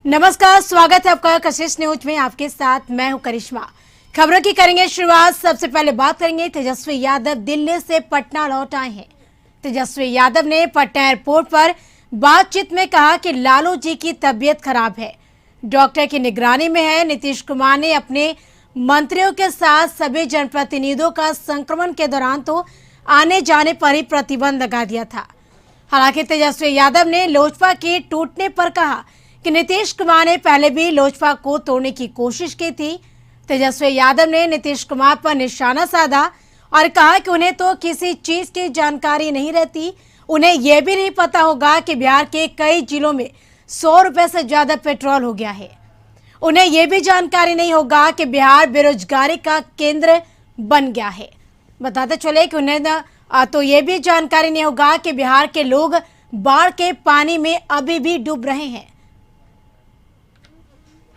नमस्कार, स्वागत है आपका कशिश न्यूज में। आपके साथ मैं हूं करिश्मा। खबरों की करेंगे शुरुआत। सबसे पहले बात करेंगे तेजस्वी यादव दिल्ली से पटना लौट आए हैं। तेजस्वी यादव ने पटना एयरपोर्ट पर बातचीत में कहा कि लालू जी की तबीयत खराब है, डॉक्टर की निगरानी में है। नीतीश कुमार ने अपने मंत्रियों के साथ सभी जनप्रतिनिधियों का संक्रमण के दौरान तो आने जाने पर ही प्रतिबंध लगा दिया था। हालांकि तेजस्वी यादव ने लोजपा के टूटने पर कहा कि नीतीश कुमार ने पहले भी लोजपा को तोड़ने की कोशिश की थी। तेजस्वी यादव ने नीतीश कुमार पर निशाना साधा और कहा कि उन्हें तो किसी चीज की जानकारी नहीं रहती, उन्हें यह भी नहीं पता होगा कि बिहार के कई जिलों में 100 रुपए से ज्यादा पेट्रोल हो गया है। उन्हें यह भी जानकारी नहीं होगा कि बिहार बेरोजगारी का केंद्र बन गया है। बताते चले कि उन्हें तो यह भी जानकारी नहीं होगा कि बिहार के लोग बाढ़ के पानी में अभी भी डूब रहे हैं।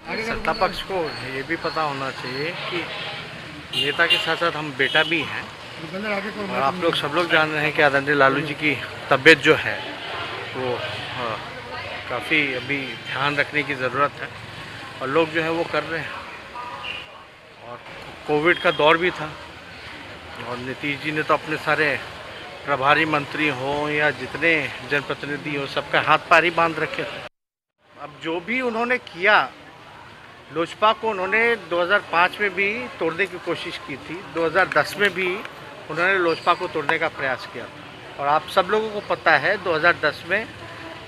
सत्ता पक्ष को ये भी पता होना चाहिए कि नेता के साथ साथ हम बेटा भी हैं, और आप लोग सब लोग जान रहे हैं कि आदरणीय लालू जी की तबीयत जो है वो काफ़ी अभी ध्यान रखने की ज़रूरत है, और लोग जो है वो कर रहे हैं। और कोविड का दौर भी था, और नीतीश जी ने तो अपने सारे प्रभारी मंत्री हों या जितने जनप्रतिनिधि हो सबका हाथ पैर ही बांध रखे थे। अब जो भी उन्होंने किया, लोजपा को उन्होंने 2005 में भी तोड़ने की कोशिश की थी, 2010 में भी उन्होंने लोजपा को तोड़ने का प्रयास किया था। और आप सब लोगों को पता है 2010 में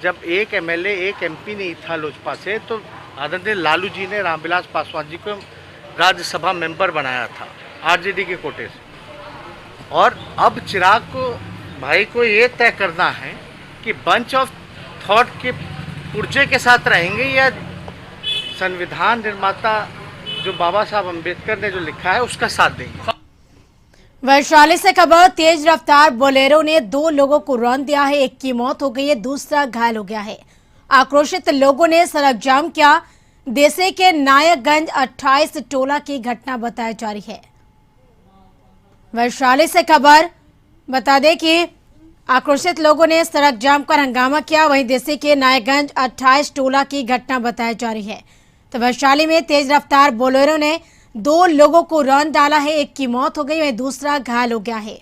जब एक एमएलए एक एमपी नहीं था लोजपा से, तो आदरणीय लालू जी ने रामविलास पासवान जी को राज्यसभा मेंबर बनाया था आरजेडी के कोटे से। और अब चिराग को भाई को ये तय करना है कि बंच ऑफ थॉट के पुर्जे के साथ रहेंगे या संविधान निर्माता जो बाबा साहब अम्बेडकर ने जो लिखा है उसका साथ देंगे। वैशाली से खबर, तेज रफ्तार बोलेरो ने 2 लोगों को रौंद दिया है। एक की मौत हो गई है, दूसरा घायल हो गया है। आक्रोशित लोगों ने सड़क जाम किया। देसे के नायकगंज 28 टोला की घटना बताई जा रही है। वैशाली से खबर, बता दें कि आक्रोशित लोगों ने सड़क जाम कर हंगामा किया। वहीं देसे के नायकगंज 28 टोला की घटना बताई जा रही है। तो वैशाली में तेज रफ्तार बोलेरो ने 2 लोगों को रौंद डाला है। एक की मौत हो गई, वहीं दूसरा घायल हो गया है।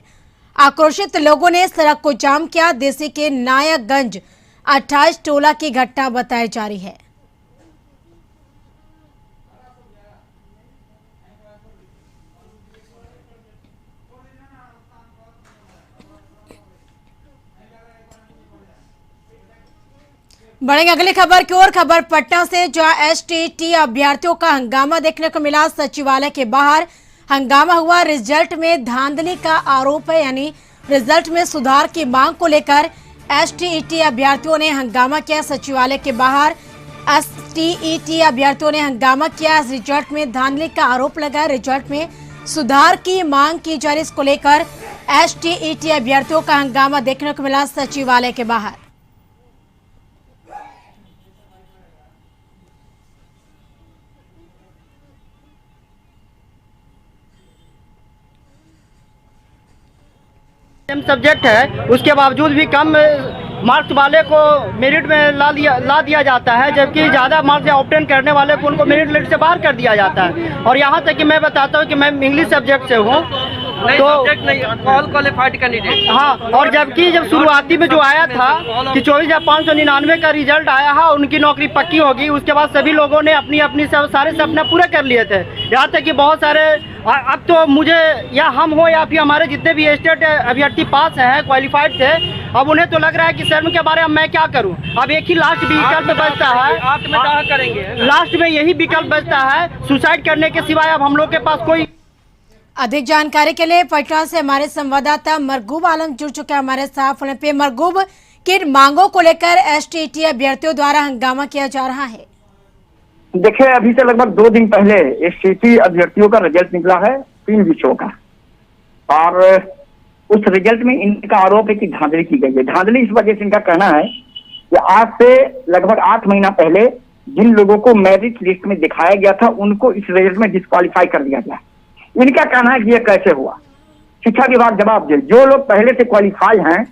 आक्रोशित लोगों ने सड़क को जाम किया। देसी के नायकगंज 28 टोला की घटना बताई जा रही है। बढ़ेंगे अगली खबर की ओर। खबर पटना से, जहां एसटीईटी अभ्यर्थियों का हंगामा देखने को मिला। सचिवालय के बाहर हंगामा हुआ। रिजल्ट में धांधली का आरोप है, यानी रिजल्ट में सुधार की मांग को लेकर एसटीईटी अभ्यर्थियों ने हंगामा किया। सचिवालय के बाहर एसटीईटी अभ्यर्थियों ने हंगामा किया। रिजल्ट में धांधली का आरोप लगा। रिजल्ट में सुधार की मांग की जा रही, इसको लेकर एसटीईटी अभ्यर्थियों का हंगामा देखने को मिला सचिवालय के बाहर। सब्जेक्ट है, उसके बावजूद भी कम मार्क्स वाले को मेरिट में ला दिया जाता है, जबकि ज़्यादा मार्क्स ऑब्टेन करने वाले को उनको मेरिट लिस्ट से बाहर कर दिया जाता है। और यहाँ तक कि मैं बताता हूँ कि मैं इंग्लिश सब्जेक्ट से हूँ, तो ऑल क्वालिफाइड कैंडिडेट। हाँ, और जबकि जब शुरुआती में जो आया था कि 24,599 का रिजल्ट आया है, उनकी नौकरी पक्की होगी, उसके बाद सभी लोगों ने अपनी अपनी सारे सपने पूरे कर लिए थे। यहाँ तक कि बहुत सारे, अब तो मुझे या हम हो या फिर हमारे जितने भी स्टेट अभ्यर्थी पास हैं, क्वालिफाइड थे, अब उन्हें तो लग रहा है कि शर्म के बारे में मैं क्या करूं। अब एक ही लास्ट विकल्प बचता है, आठ में क्या करेंगे, लास्ट में यही विकल्प बचता है, सुसाइड करने के सिवाय अब हम लोग के पास कोई। अधिक जानकारी के लिए पटना से हमारे संवाददाता मरगूब आलम जुड़ चुके हैं हमारे साथ फोन पे। मरगूब, किन मांगों को लेकर एसटीईटी अभ्यर्थियों द्वारा हंगामा किया जा रहा है? देखिए, अभी से लगभग 2 दिन पहले एसटीईटी अभ्यर्थियों का रिजल्ट निकला है 3 विषयों का, और उस रिजल्ट में इनका आरोप है कि धांधली की गई है। धांधली इस वजह से इनका कहना है कि आज से लगभग 8 महीना पहले जिन लोगों को मेरिट लिस्ट में दिखाया गया था, उनको इस रिजल्ट में डिस्क्वालीफाई कर दिया गया। इनका कहना है कि यह कैसे हुआ। शिक्षा विभाग जवाब दे, जो लोग पहले से क्वालिफाई हैं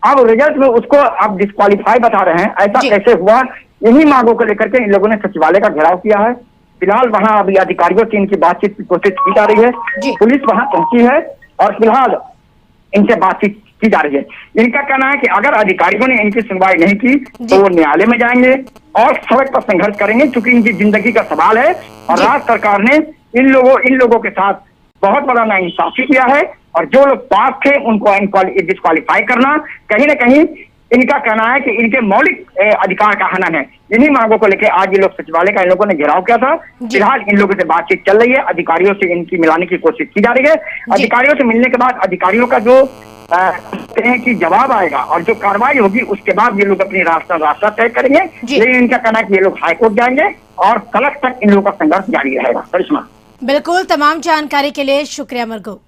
अब रिजल्ट में उसको आप डिस्क्वालीफाई बता रहे हैं, ऐसा कैसे हुआ? इन्हीं मांगों को लेकर के इन लोगों ने सचिवालय का घेराव किया है। फिलहाल वहां अभी अधिकारियों से इनकी बातचीत की कोशिश की जा रही है, पुलिस वहां पहुंची है और फिलहाल इनसे बातचीत की जा रही है। इनका कहना है कि अगर अधिकारियों ने इनकी सुनवाई नहीं की तो वो न्यायालय में जाएंगे और सड़क पर संघर्ष करेंगे, क्योंकि इनकी जिंदगी का सवाल है और राज्य सरकार ने इन लोगों के साथ बहुत बड़ा नाइंसाफी किया है और जो लोग पास थे उनको डिस्क्वालीफाई करना कहीं ना कहीं इनका कहना है कि इनके मौलिक अधिकार का हनन है। इन्हीं मांगों को लेकर आज ये लोग सचिवालय का इन लोगों ने घेराव किया था। फिलहाल इन लोगों से बातचीत चल रही है, अधिकारियों से इनकी मिलाने की कोशिश की जा रही है। अधिकारियों से मिलने के बाद अधिकारियों का जो कहते हैं कि जवाब आएगा और जो कार्रवाई होगी उसके बाद ये लोग अपनी रास्ता तय करेंगे। लेकिन इनका कहना है कि ये लोग हाईकोर्ट जाएंगे और कल तक इन लोगों का संघर्ष जारी रहेगा। करिश्मा, बिल्कुल, तमाम जानकारी के लिए शुक्रिया मरगो।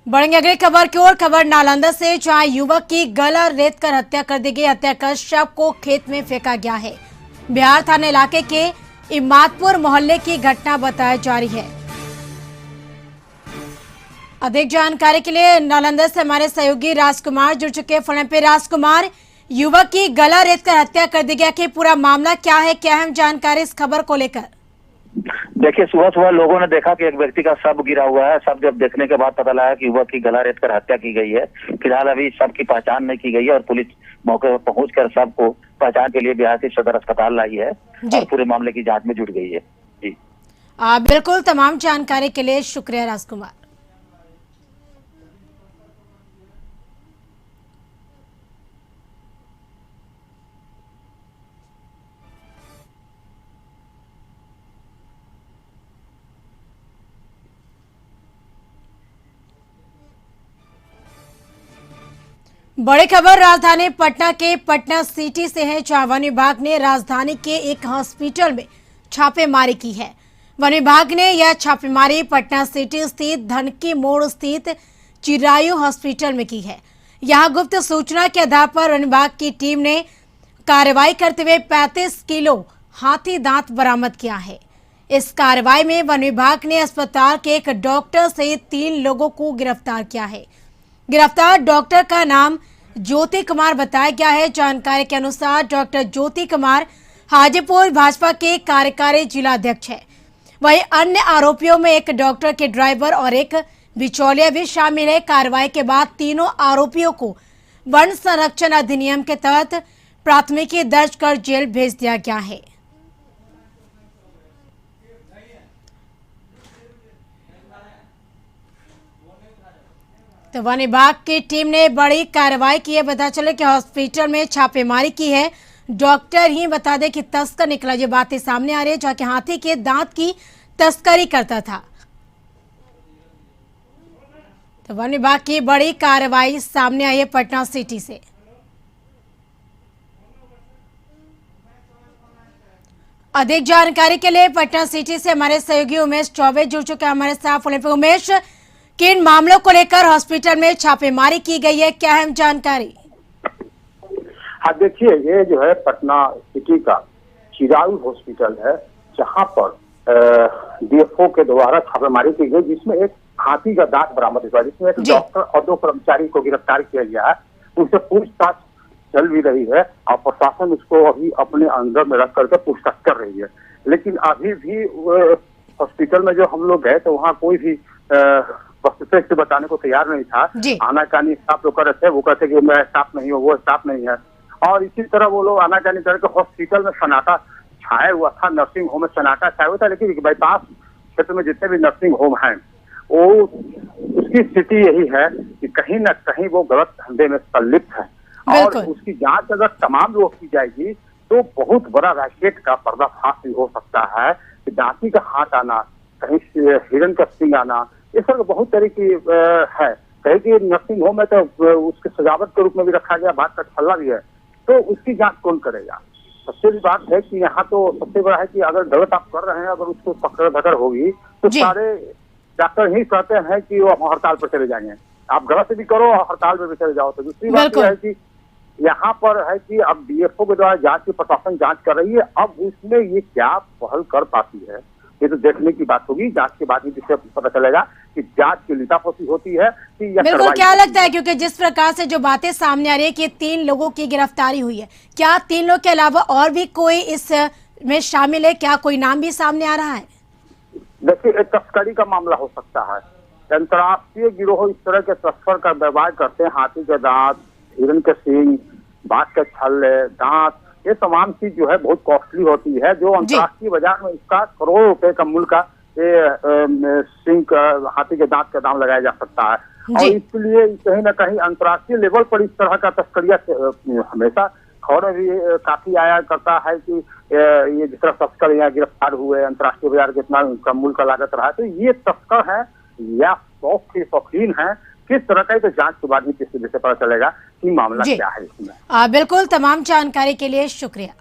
बढ़ेंगे अगली खबर की ओर। खबर नालंदा से, जहां युवक की गला रेत कर हत्या कर दी गई। हत्या कर शव को खेत में फेंका गया है। बिहार थाना इलाके के इमादपुर मोहल्ले की घटना बताई जा रही है। अधिक जानकारी के लिए नालंदा से हमारे सहयोगी राजकुमार जुड़ चुके हैं फोन पे। राजकुमार, युवक की गला रेत कर हत्या कर दी गया कि पूरा मामला क्या है, क्या अहम जानकारी इस खबर को लेकर? देखिए, सुबह लोगों ने देखा कि एक व्यक्ति का शव गिरा हुआ है। शव जब देखने के बाद पता लगा कि युवक की गला रेत कर हत्या की गई है। फिलहाल अभी शव की पहचान नहीं की गई है और पुलिस मौके पर पहुंचकर शव को पहचान के लिए बिहार के सदर अस्पताल लाई है और पूरे मामले की जांच में जुट गई है। जी बिल्कुल, तमाम जानकारी के लिए शुक्रिया राजकुमार। बड़ी खबर राजधानी पटना के पटना सिटी से है, जहां वन विभाग ने राजधानी के एक हॉस्पिटल में छापेमारी की है। वन विभाग ने यह छापेमारी पटना सिटी स्थित धनकी मोड़ स्थित चिरायु हॉस्पिटल में की है। यहां गुप्त सूचना के आधार पर वन विभाग की टीम ने कार्रवाई करते हुए 35 किलो हाथी दांत बरामद किया है। इस कार्रवाई में वन विभाग ने अस्पताल के एक डॉक्टर सहित 3 लोगों को गिरफ्तार किया है। गिरफ्तार डॉक्टर का नाम ज्योति कुमार बताया गया है। जानकारी के अनुसार डॉक्टर ज्योति कुमार हाजीपुर भाजपा के कार्यकारी जिलाध्यक्ष है। वहीं अन्य आरोपियों में एक डॉक्टर के ड्राइवर और एक बिचौलिया भी शामिल है। कार्रवाई के बाद तीनों आरोपियों को वन संरक्षण अधिनियम के तहत प्राथमिकी दर्ज कर जेल भेज दिया गया है। तो वन विभाग की टीम ने बड़ी कार्रवाई की है। पता चले कि हॉस्पिटल में छापेमारी की है। डॉक्टर ही बता दें कि तस्कर निकला, ये बातें सामने आ रही है, जो कि हाथी के दांत की तस्करी करता था। तो वन विभाग की बड़ी कार्रवाई सामने आई है पटना सिटी से। अधिक जानकारी के लिए पटना सिटी से हमारे सहयोगी उमेश चौबे जुड़ चुके हैं हमारे साथ फोन पे। उमेश, किन मामलों को लेकर हॉस्पिटल में छापेमारी की गई है, क्या अहम जानकारी? हाँ, देखिए, ये जो है पटना सिटी का चिरायु हॉस्पिटल है, जहां पर डीएफओ के द्वारा छापेमारी की गई, जिसमें एक हाथी का दांत बरामद हुआ, जिसमें एक डॉक्टर और 2 कर्मचारी को गिरफ्तार किया गया है। उनसे पूछताछ चल भी रही है और प्रशासन उसको अभी अपने अंदर में रख करके पूछताछ कर रही है। लेकिन अभी भी हॉस्पिटल में जो हम लोग गए तो वहाँ कोई भी वस्तुतः से बताने को तैयार नहीं था। आनाकानी स्टाफ लोग कर रहे थे, वो कहते कि मैं स्टाफ नहीं हूँ, वो स्टाफ नहीं है। और इसी तरह वो लोग आनाकानी करके हॉस्पिटल में सन्नाटा छाया हुआ था, नर्सिंग होम में सन्नाटा छाया हुआ था। लेकिन बाईपास क्षेत्र में जितने भी नर्सिंग होम हैं, वो उसकी स्थिति यही है कि कहीं न कहीं वो गलत धंधे में संलिप्त है और उसकी जांच अगर तमाम लोग की जाएगी तो बहुत बड़ा रैकेट का पर्दाफाश भी हो सकता है। कि दांती का हाथ आना, कहीं हिरन का सिंग आना, ये सब बहुत तरीके है। कहीं कि नर्सिंग होम है तो उसके सजावट के रूप में भी रखा गया, बात का छल्ला भी है, तो उसकी जांच कौन करेगा? सबसे बड़ी बात है कि यहाँ तो सबसे बड़ा है कि अगर गलत आप कर रहे हैं, अगर उसको पकड़ धकड़ होगी तो सारे डॉक्टर ही कहते हैं कि वो हड़ताल पर चले जाएंगे। आप गलत भी करो और हड़ताल पर भी चले जाओ। तो दूसरी बात यह है कि यहाँ पर है कि अब डीएफओ के द्वारा जांच की प्रशासन जांच कर रही है। अब उसमें ये क्या पहल कर पाती है, ये तो देखने की बात होगी। जांच के बाद ही जिससे पता चलेगा। कि जांच की लितापोती होती है कि यह बिल्कुल, कार्रवाई क्या होती है। लगता है, क्योंकि जिस प्रकार से जो बातें सामने आ रही है कि 3 लोगों की गिरफ्तारी हुई है, क्या 3 लोग के अलावा और भी कोई इस में शामिल है? क्या कोई नाम भी सामने आ रहा है? देखिए, एक तस्करी का मामला हो सकता है। अंतर्राष्ट्रीय गिरोह इस तरह के तस्कर का व्यवहार करते हैं। हाथी के दांत, हिरण के सींग, बाघ के छल्ले, दांत, ये तमाम चीज जो है बहुत कॉस्टली होती है, जो अंतर्राष्ट्रीय बाजार में इसका करोड़ों रुपए का मूल्य का सींग का, हाथी के दांत का दाम लगाया जा सकता है। और इसलिए कहीं ना कहीं अंतर्राष्ट्रीय लेवल पर इस तरह का तस्करिया हमेशा खबर भी काफी आया करता है कि ये जिस तरह तस्कर यहाँ गिरफ्तार हुए, अंतर्राष्ट्रीय बाजार कितना उनका मूल्य का लागत रहा है, तो ये तस्कर है या शौक के शौकीन है, किस तरह का, तो जांच के बाद ही किसी से पता चलेगा कि मामला क्या है इसमें। बिल्कुल, तमाम जानकारी के लिए शुक्रिया।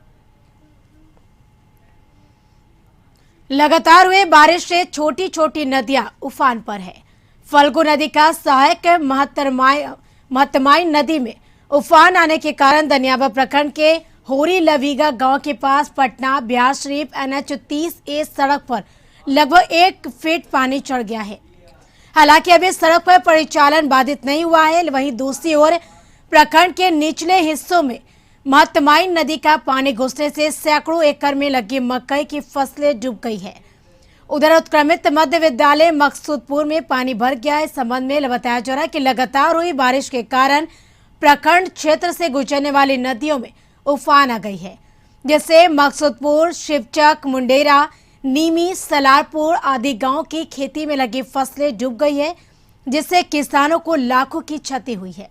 लगातार हुए बारिश से छोटी छोटी नदियां उफान पर है। फल्गु नदी का सहायक महतमाई नदी में उफान आने के कारण दनियाबा प्रखंड के होरी लवीगा गांव के पास पटना बिहार शरीफ NH30A सड़क पर लगभग 1 फीट पानी चढ़ गया है। हालांकि अभी सड़क पर परिचालन बाधित नहीं हुआ है। वहीं दूसरी ओर प्रखंड के निचले हिस्सों में महतमाई नदी का पानी घुसने से सैकड़ों एकड़ में लगी मकई की फसलें डूब गई है। उधर उत्क्रमित मध्य विद्यालय मकसूदपुर में पानी भर गया है। इस संबंध में बताया जा रहा है कि लगातार हुई बारिश के कारण प्रखंड क्षेत्र से गुजरने वाली नदियों में उफान आ गई है, जिससे मकसूदपुर, शिवचक, मुंडेरा, नीमी, सलारपुर आदि गांव की खेती में लगी फसलें डूब गई है, जिससे किसानों को लाखों की क्षति हुई है।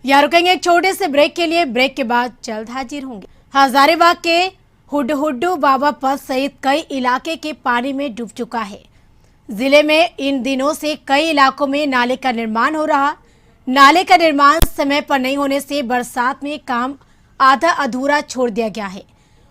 यहाँ रुकेंगे एक छोटे से ब्रेक के लिए। ब्रेक के बाद जल्द हाजिर होंगे। हजारीबाग के हुड्डू बाबा पथ सहित कई इलाके के पानी में डूब चुका है। जिले में इन दिनों से कई इलाकों में नाले का निर्माण हो रहा। नाले का निर्माण समय पर नहीं होने से बरसात में काम आधा अधूरा छोड़ दिया गया है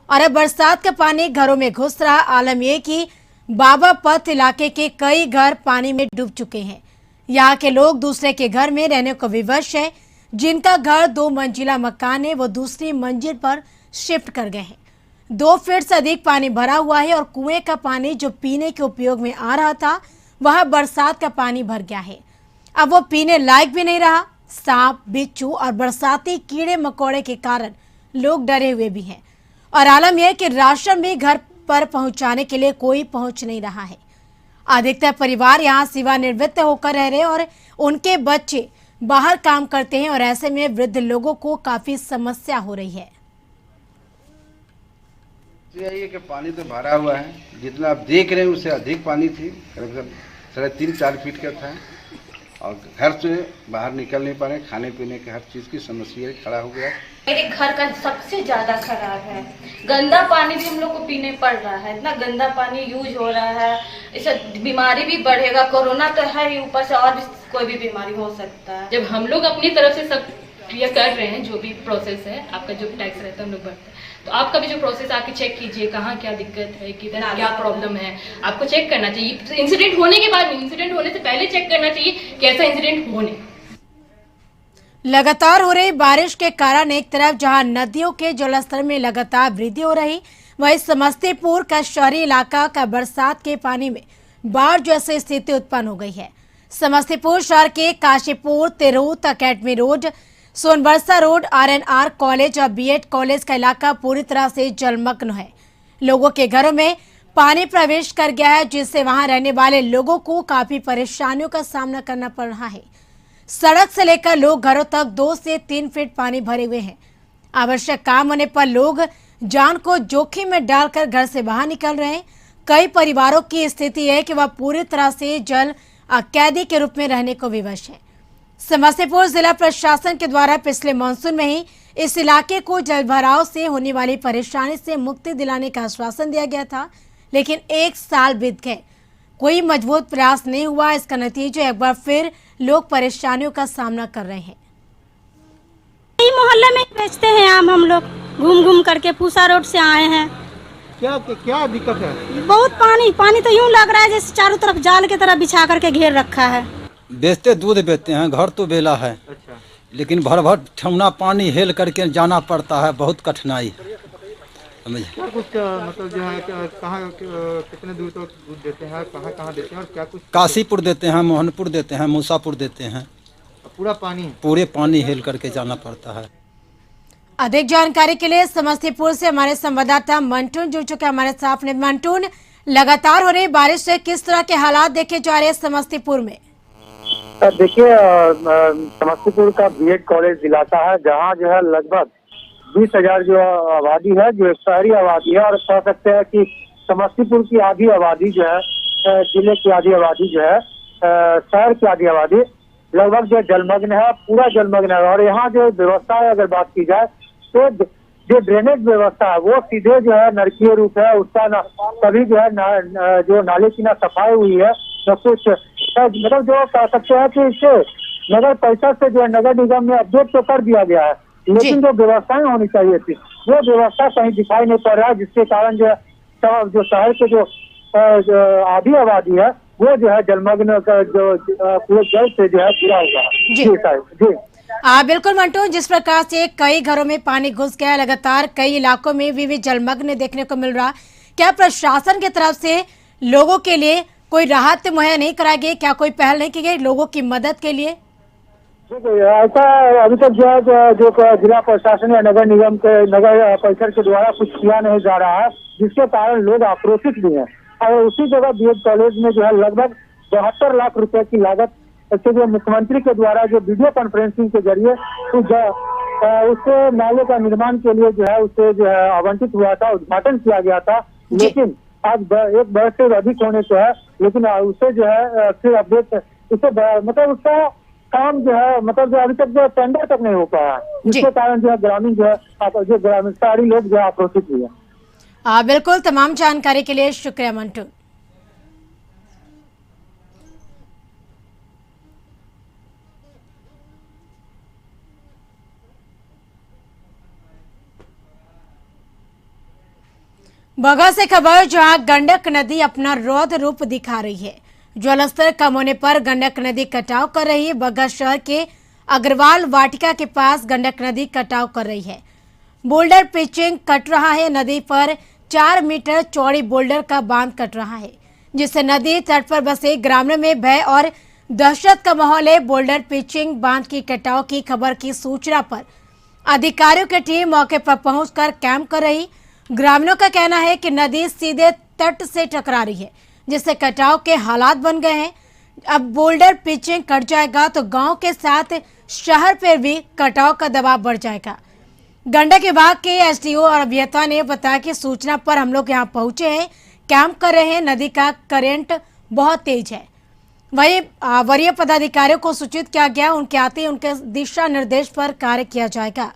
और अब बरसात का पानी घरों में घुस रहा। आलम यह कि बाबा पथ इलाके के कई घर पानी में डूब चुके हैं। यहाँ के लोग दूसरे के घर में रहने को विवश है। जिनका घर 2 मंजिला मकान है, वो दूसरी मंजिल पर शिफ्ट कर गए हैं। 2 फीट से अधिक पानी भरा हुआ है और कुएं का पानी जो पीने के उपयोग में आ रहा था, वह बरसात का पानी भर गया है। अब वो पीने लायक भी नहीं रहा। सांप, बिच्छू और बरसाती कीड़े मकोड़े के कारण लोग डरे हुए भी हैं और आलम यह कि राशन भी घर पर पहुंचाने के लिए कोई पहुंच नहीं रहा है। अधिकतर परिवार यहाँ सेवानिवृत्त होकर रह रहे और उनके बच्चे बाहर काम करते हैं और ऐसे में वृद्ध लोगों को काफी समस्या हो रही है। ये कि पानी तो भरा हुआ है, जितना आप देख रहे हैं उससे अधिक पानी थी। करीब 3.5-4 फीट का था और घर से बाहर निकल नहीं पा रहे। खाने पीने के हर चीज़ की समस्या खड़ा हो गया। मेरे घर का सबसे ज्यादा खराब है। गंदा पानी भी हम लोग को पीने पड़ रहा है। इतना गंदा पानी यूज हो रहा है, इससे बीमारी भी बढ़ेगा। कोरोना तो है ही, ऊपर से और भी कोई भी बीमारी हो सकता है। जब हम लोग अपनी तरफ से सब क्लियर कर रहे हैं, जो भी प्रोसेस है, आपका जो टैक्स रहता है हम लोग भरते हैं, तो आपका भी जो प्रोसेस आके चेक कीजिए कहाँ क्या दिक्कत है, किधर क्या प्रॉब्लम है, आपको चेक करना चाहिए। इंसिडेंट होने के बाद, इंसिडेंट होने से पहले चेक करना चाहिए कैसा इंसिडेंट होने। लगातार हो रही बारिश के कारण एक तरफ जहां नदियों के जलस्तर में लगातार वृद्धि हो रही, वहीं समस्तीपुर का शहरी इलाका का बरसात के पानी में बाढ़ जैसी स्थिति उत्पन्न हो गई है। समस्तीपुर शहर के Kashipur, Tirhut, academy road, Sonbarsa road, RNR college और BEd कॉलेज का इलाका पूरी तरह से जलमग्न है। लोगों के घरों में पानी प्रवेश कर गया है, जिससे वहां रहने वाले लोगों को काफी परेशानियों का सामना करना पड़ रहा है। सड़क से लेकर लोग घरों तक 2 से 3 फीट पानी भरे हुए हैं। आवश्यक काम होने पर लोग जान को जोखिम में डालकर घर से बाहर निकल रहे हैं। कई परिवारों की स्थिति है कि वह पूरी तरह से जल कैदी के रूप में रहने को विवश है। समस्तीपुर जिला प्रशासन के द्वारा पिछले मानसून में ही इस इलाके को जलभराव से होने वाली परेशानी से मुक्ति दिलाने का आश्वासन दिया गया था, लेकिन 1 साल बीत गए, कोई मजबूत प्रयास नहीं हुआ। इसका नतीजा एक बार फिर लोग परेशानियों का सामना कर रहे हैं। मोहल्ले में बेचते हैं आम, हम लोग घूम घूम करके पूसा रोड से आए हैं। क्या दिक्कत है? बहुत पानी तो यूं लग रहा है जैसे चारों तरफ जाल की तरह बिछा करके घेर रखा है। बेचते दूध बेचते हैं, घर तो बेला है। अच्छा। लेकिन भर ठमना पानी हेल करके जाना पड़ता है, बहुत कठिनाई। समझे। क्या कुछ मतलब जो है कहाँ कितने दूर तक दूध देते हैं, कहाँ देते हैं और क्या कुछ? काशीपुर देते हैं, मोहनपुर देते हैं, मूसापुर देते हैं। पूरा पानी? पूरे पानी हेल करके जाना पड़ता है। अधिक जानकारी के लिए समस्तीपुर से हमारे संवाददाता मंटून जुड़ चुके हमारे साथ ने। मंटून, लगातार हो रही बारिश से किस तरह के हालात देखे जा रहे हैं समस्तीपुर में? देखिए, समस्तीपुर का बीएड कॉलेज इलाका है जहाँ जो है लगभग 20,000 जो आबादी है, जो शहरी आबादी है, और कह सकते हैं कि समस्तीपुर की आधी आबादी जो है, जिले की आधी आबादी जो है, शहर की आधी आबादी लगभग जो जलमग्न है, पूरा जलमग्न है। और यहाँ जो व्यवस्था है, अगर बात की जाए तो जो ड्रेनेज व्यवस्था है वो सीधे जो है नरकीय रूप है, उसका कभी जो है जो नाले की ना सफाई हुई है न कुछ, मतलब जो कह सकते हैं कि इससे नगर परिषद से जो है नगर निगम में अपडेट तो कर दिया गया है, लेकिन जो व्यवस्थाएं होनी चाहिए थी वो व्यवस्था कहीं दिखाई नहीं पड़ रहा है, जिसके कारण जो शहर के जो आधी आबादी है वो जो है जलमग्न का जो पूरे जल से जो है पूरा हुआ। जी बिल्कुल मंटू, जिस प्रकार से कई घरों में पानी घुस गया, लगातार कई इलाकों में भी जलमग्न देखने को मिल रहा, क्या प्रशासन की तरफ से लोगों के लिए कोई राहत मुहैया नहीं कराई गई? क्या कोई पहल नहीं की गई लोगों की मदद के लिए? ऐसा अभी तक जो जिला प्रशासन या नगर निगम के नगर परिषद के द्वारा कुछ किया नहीं जा रहा है, जिसके कारण लोग आक्रोशित भी हैं। और उसी जगह बीएड कॉलेज में जो है लगभग 72 लाख रुपए की लागत से जो मुख्यमंत्री के द्वारा जो वीडियो कॉन्फ्रेंसिंग के जरिए उससे नाले का निर्माण के लिए जो है उसे जो है आवंटित हुआ था, उद्घाटन किया गया था, लेकिन आज एक वर्ष से अधिक होने को है, लेकिन उसे जो है फिर अपडेट उसे मतलब उसका काम जो है मतलब जो अभी तक जो टेंडर तक नहीं हो पाया, जिसके कारण जो है ग्रामीण जो है जो ग्रामीण शहरी लोग जो है आक्रोशित हुए। बिल्कुल, तमाम जानकारी के लिए शुक्रिया मंटू। बगहा से खबर, जहां गंडक नदी अपना रौद्र रूप दिखा रही है। जलस्तर कम होने पर गंडक नदी कटाव कर रही है। बगहा शहर के अग्रवाल वाटिका के पास गंडक नदी कटाव कर रही है। बोल्डर पिचिंग कट रहा है। नदी पर 4 मीटर चौड़ी बोल्डर का बांध कट रहा है, जिससे नदी तट पर बसे ग्रामीणों में भय और दहशत का माहौल है। बोल्डर पिचिंग बांध की कटाव की खबर की सूचना पर अधिकारियों की टीम मौके पर पहुंचकर कैंप कर रही। ग्रामीणों का कहना है कि नदी सीधे तट से टकरा रही है, जिससे कटाव के हालात बन गए हैं। अब बोल्डर पिचिंग कट जाएगा तो गांव के साथ शहर पर भी कटाव का दबाव बढ़ जाएगा। गंडक विभाग के एसडीओ और अभियंता ने बताया कि सूचना पर हम लोग यहां पहुंचे हैं, कैंप कर रहे हैं। नदी का करंट बहुत तेज है। वहीं वरीय पदाधिकारियों को सूचित किया गया, उनके आते ही उनके दिशा निर्देश पर कार्य किया जाएगा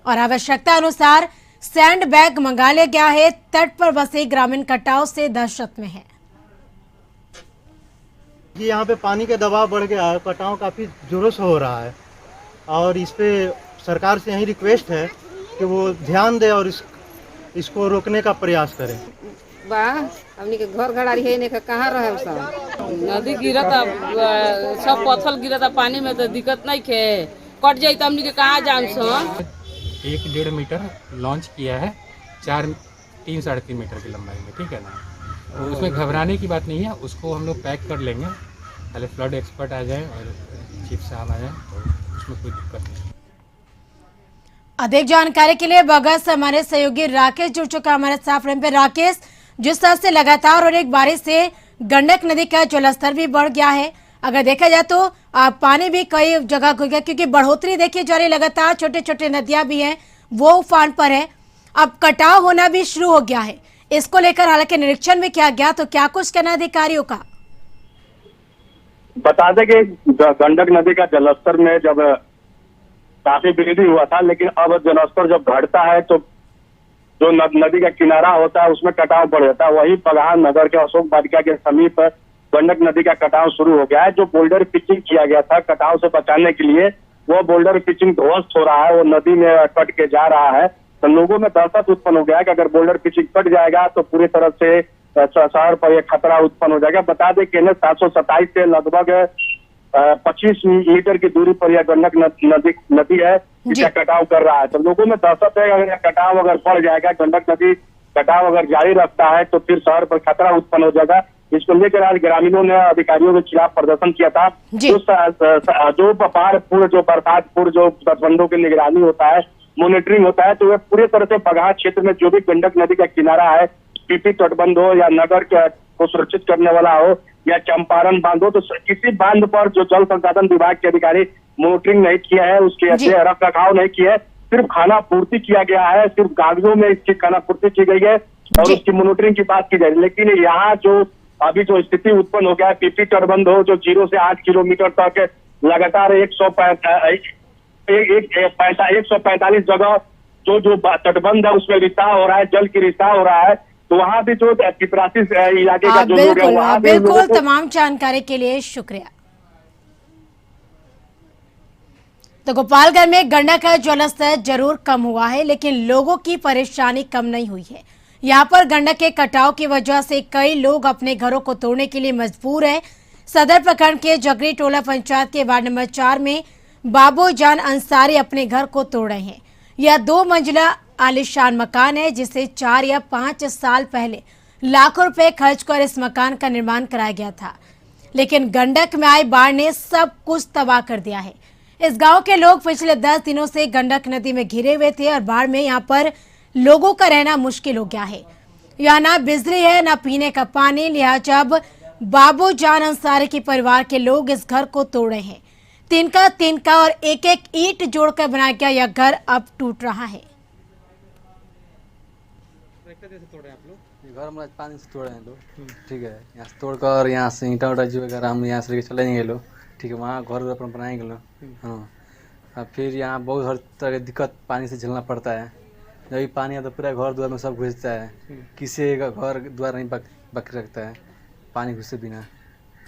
और आवश्यकता अनुसार सैंड बैग मंगा लिया गया है। तट पर बसे ग्रामीण कटाव से दहशत में है। यहाँ पे पानी का दबाव बढ़ गया है, कटाव काफी जोरों से हो रहा है और इस पे सरकार से यही रिक्वेस्ट है कि वो ध्यान दे और इसको रोकने का प्रयास करें। हमनी के घर घड़ारी है, नहीं कहाँ रहे सब नदी गिरा था, सब पत्थर गिरा था पानी में, तो दिक्कत नहीं थे, कट जाये तो हमनी के कहाँ जाम सो। 1-1.5 मीटर लॉन्च किया है, 3-3.5 मीटर की लंबाई में, ठीक है ना। तो उसमें घबराने की बात नहीं है, उसको हम लोग पैक कर लेंगे। पहले फ्लड एक्सपर्ट आ जाए और चीफ साहब आ जाए तो उसमें कोई दिक्कत नहीं। अधिक जानकारी के लिए बगहा से हमारे सहयोगी राकेश जुड़ चुका हमारे साथ फ्रेम पे। राकेश, जिस तरह से लगातार और एक बारिश से गंडक नदी का जलस्तर भी बढ़ गया है, अगर देखा जाए तो पानी भी कई जगह खो गया, क्योंकि बढ़ोतरी देखी जा रही लगातार। छोटे छोटे नदियां भी हैं वो उफान पर है। अब कटाव होना भी शुरू हो गया है। इसको लेकर हालांकि निरीक्षण भी किया गया, तो क्या कुछ कहना अधिकारियों का? बता दें कि गंडक नदी का जलस्तर में जब काफी वृद्धि हुआ था, लेकिन अब जलस्तर जब घटता है तो जो नदी का किनारा होता है उसमें कटाव बढ़ जाता है। वही बगहा नगर के अशोक वाटिका के समीप गंडक नदी का कटाव शुरू हो गया है। जो बोल्डर पिचिंग किया गया था कटाव से बचाने के लिए, वो बोल्डर पिचिंग ध्वस्त हो रहा है, वो नदी में कट के जा रहा है। तो लोगों में दहशत उत्पन्न हो गया है कि अगर बोल्डर पिचिंग कट जाएगा तो पूरी तरह से शहर पर एक खतरा उत्पन्न हो जाएगा। बता दें कि NH 727 से लगभग 25 मीटर की दूरी पर यह गंडक नदी है। कि क्या कटाव कर रहा है। तो लोगों में दहशत है अगर कटाव अगर बढ़ जाएगा, गंडक नदी कटाव अगर जारी रखता है तो फिर शहर पर खतरा उत्पन्न हो जाएगा। इसको लेकर आज ग्रामीणों ने अधिकारियों के खिलाफ प्रदर्शन किया था। जो पहाड़पुर, जो बरसातपुर, जो तटबंधों की निगरानी होता है, मॉनिटरिंग होता है, तो वह पूरे तरह से बगहा क्षेत्र में जो भी गंडक नदी का किनारा है, पीपी तटबंध हो या नगर को सुरक्षित करने वाला हो या चंपारण बांध हो, तो किसी बांध पर जो जल संसाधन विभाग के अधिकारी मॉनिटरिंग नहीं किया है, उसके रख रखाव नहीं किया है, सिर्फ खाना पूर्ति किया गया है, सिर्फ कागजों में इसकी खाना पूर्ति की गई है और उसकी मॉनिटरिंग की बात की जाए। लेकिन यहाँ जो अभी जो स्थिति उत्पन्न हो गया है, पीपी तटबंध हो जो 0 से 8 किलोमीटर तक लगातार 145 जगह जो तटबंध है उसमें रिसाव हो रहा है, जल की रिसाव हो रहा है, तो वहाँ भी जो पिपरासी इलाके का जो लोग है वहाँ बिल्कुल तमाम जानकारी के लिए शुक्रिया। तो गोपालगंज में गंडक का जलस्तर जरूर कम हुआ है, लेकिन लोगों की परेशानी कम नहीं हुई है। यहाँ पर गंडक के कटाव की वजह से कई लोग अपने घरों को तोड़ने के लिए मजबूर है। सदर प्रखंड के जगरी टोला पंचायत के वार्ड नंबर 4 में बाबू जान अंसारी अपने घर को तोड़ रहे हैं। यह 2 मंजिला आलीशान मकान है जिसे 4 या 5 साल पहले लाखों रुपए खर्च कर इस मकान का निर्माण कराया गया था, लेकिन गंडक में आई बाढ़ ने सब कुछ तबाह कर दिया है। इस गांव के लोग पिछले 10 दिनों से गंडक नदी में घिरे हुए थे और बाढ़ में यहां पर लोगों का रहना मुश्किल हो गया है। यहाँ ना बिजली है, ना पीने का पानी, लिहाजा अब बाबू जान अंसारी के परिवार के लोग इस घर को तोड़ रहे हैं। तिनका और एक एक ईंट जोड़कर बनाया गया यह घर अब टूट रहा है। घर हम पानी से तोड़े हैं लोग, ठीक है। यहाँ से तोड़कर यहाँ से ईंटा उटा जो अगर हम यहाँ से लेके चले जाएंगे लोग, ठीक है। वहाँ घर अपन बनाएंगे लोग, हाँ। अब फिर यहाँ बहुत हर तरह की दिक्कत पानी से झेलना पड़ता है। जब भी पानी आता तो पूरा घर द्वार में सब घुसता है, किसी का घर द्वार नहीं बाकी रखता है पानी घुसे बिना,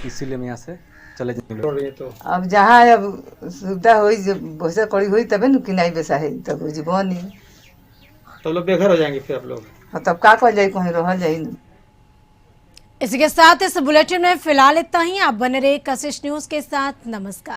इसीलिए हम यहाँ से चले जाएंगे। तो अब जहाँ अब सुविधा हुई भैसा कड़ी हुई तबे न किनाई बेसा है, तब जीवो नहीं तो लोग बेघर हो जाएंगे फिर आप लोग, तब का कर जाए, कहीं रह जाए। इसी के साथ इस बुलेटिन में फिलहाल इतना ही। आप बने रहे कशिश न्यूज के साथ। नमस्कार।